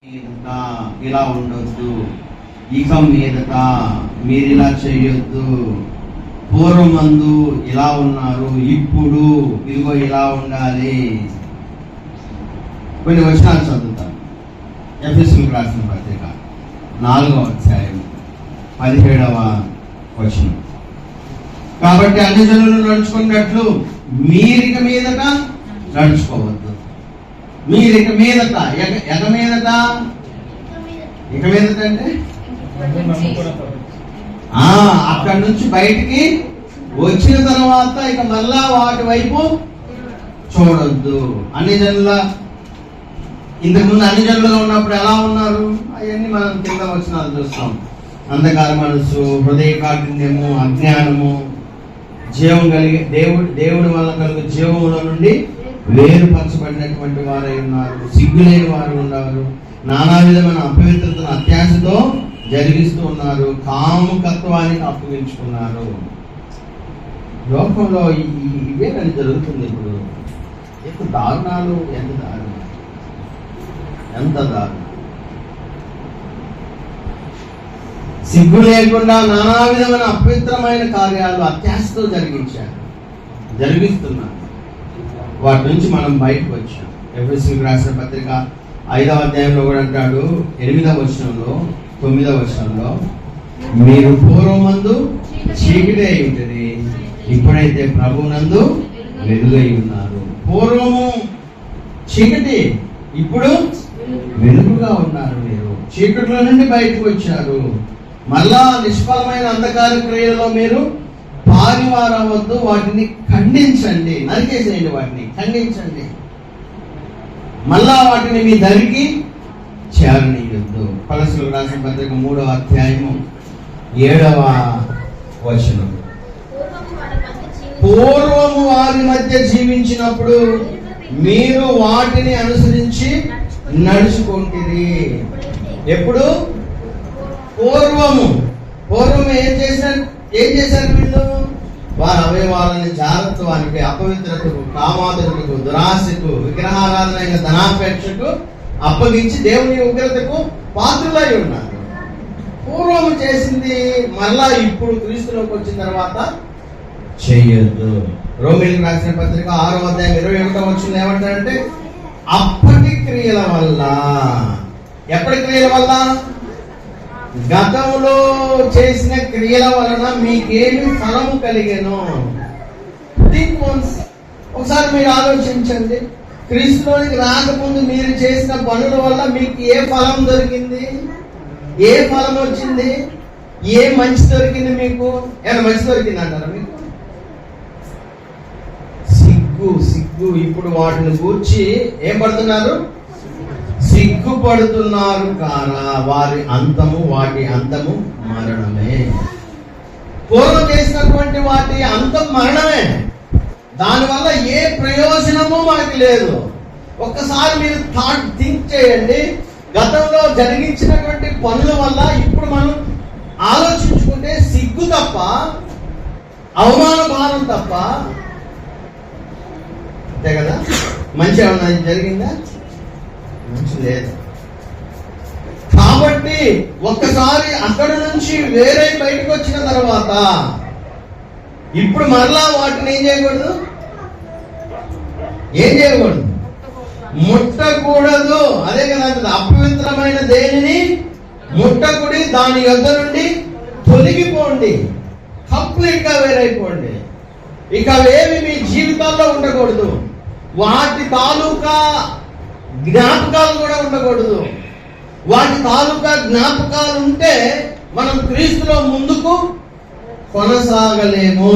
ఇలా ఉండొద్దు, ఇక మీదట మీరు ఇలా చేయొద్దు, పూర్వమందు ఇలా ఉన్నారు, ఇప్పుడు ఇదిగో ఇలా ఉండాలి. కొన్ని వచనాలు చదువుతాను. ఎఫెసీయులకు రాసిన పత్రిక 4వ అధ్యాయం 17వ వచనం. కాబట్టి అన్ని జనులు నడుచుకున్నట్లు మీరిక మీదట నడుచుకోవద్దు. మీరిక మీదట ఇక మీదట అంటే అక్కడి నుంచి బయటికి వచ్చిన తర్వాత ఇక మళ్ళా వాటి వైపు చూడొద్దు. అన్ని జనుల ఇంతకుముందు అన్ని జనులుగా ఉన్నప్పుడు ఎలా ఉన్నారు అవన్నీ మనం కింద వచనాలు చూస్తాం. అంధకార మనసు, హృదయ కాఠిన్యము, అజ్ఞానము, జీవం కలిగి దేవుడి వల్ల కలుగు జీవముల నుండి వేరుపరచబడినటువంటి వారై ఉన్నారు. సిగ్గులేని వారు ఉన్నారు. నానా విధమైన అపవిత్రతను అత్యాశతో జరిగిస్తూ ఉన్నారు. కాముకత్వానికి అప్పగించుకున్నారు. లోకంలో ఇవేనని జరుగుతుంది. ఇప్పుడు ఎంత దారుణాలు, ఎంత దారుణం. సిగ్గు లేకుండా నానా విధమైన అపవిత్రమైన కార్యాలు అత్యాశతో జరిగిస్తున్నారు. వాటి నుంచి మనం బయటకు వచ్చాం. ఎఫెసీయులకు రాసిన పత్రిక 5వ అధ్యాయంలో కూడా అంటాడు, 8వ వచనంలో 9వ వచనంలో, మీరు పూర్వమందు చీకటి అయి ఉంటుంది, ఇప్పుడైతే ప్రభువునందు వెలుగై ఉన్నారు. పూర్వము చీకటి, ఇప్పుడు వెలుగుగా ఉన్నారు. మీరు చీకటిలో నుండి బయటకు వచ్చారు. మళ్ళా నిష్ఫలమైన అంధకార క్రియలో మీరు పారివారవద్దు. వాటిని ఖండించండి, నరికేసేయండి, వాటిని ఖండించండి. మళ్ళా వాటిని మీ దరికి చేరనీయొద్దు. కొలస్సీయులకు రాసిన పత్రిక 3వ అధ్యాయము 7వ వచనం. పూర్వము వారి మధ్య జీవించినప్పుడు మీరు వాటిని అనుసరించి నడుచుకుంటుంది. ఎప్పుడు? పూర్వము ఏం చేశారు వీళ్ళు? వారి అవయవాలని జాగ్రత్తవానికి, అపవిత్రతకు, కామాతులకు, దురాశకు, విగ్రహారాధన, ధనాపేక్షకు అప్పగించి దేవుని ఉగ్రతకు పాత్రులై ఉన్నారు. పూర్వము చేసింది మళ్ళా ఇప్పుడు క్రీస్తులోకి వచ్చిన తర్వాత చెయ్యొద్దు. రోమీయులకు రాసిన పత్రిక 6వ అధ్యాయం 21వ వచనం ఏమంటారంటే, అప్పటి క్రియల వల్ల, ఎప్పటి క్రియల వల్ల? గతంలో చేసిన క్రియల వలన మీకేమి ఫలము కలిగేనో. ఒకసారి మీరు ఆలోచించండి. క్రీస్తులోనికి రాకముందు మీరు చేసిన పనుల వల్ల మీకు ఏ ఫలం దొరికింది? ఏ ఫలం వచ్చింది? ఏ మంచి దొరికింది మీకు? ఏమైనా మంచి దొరికింది అంటారా మీకు? సిగ్గు. ఇప్పుడు వాటిని గూర్చి ఏం పడుతున్నారు? సిగ్గుపడుతున్నారు. కారా వాటి అంతము మరణమే. పూర్వం చేసినటువంటి వాటి అంతం మరణమే. దానివల్ల ఏ ప్రయోజనము మనకి లేదు. ఒక్కసారి మీరు థింక్ చేయండి. గతంలో జరిగించినటువంటి పనుల వల్ల ఇప్పుడు మనం ఆలోచించుకుంటే సిగ్గు తప్ప, అవమాన భారం తప్ప, అంతే కదా. మంచి ఏమన్నా జరిగిందా? మంచి లేదు. కాబట్టి ఒక్కసారి అక్కడ నుంచి వేరే బయటకు వచ్చిన తర్వాత ఇప్పుడు మరలా వాటిని ఏం చేయకూడదు? ముట్టకూడదు. అదే కదా, అపవిత్రమైన దేనిని ముట్టకుడి, దాని యొద్ద నుండి తొలగిపోండి, కంప్లీట్ గా వేరైపోండి. ఇక అవేవి మీ జీవితాల్లో ఉండకూడదు. వాటి తాలూకా జ్ఞాపకాలు కూడా ఉండకూడదు. వాటి తాలూకా జ్ఞాపకాలు ఉంటే మనం క్రీస్తులో ముందుకు కొనసాగలేము.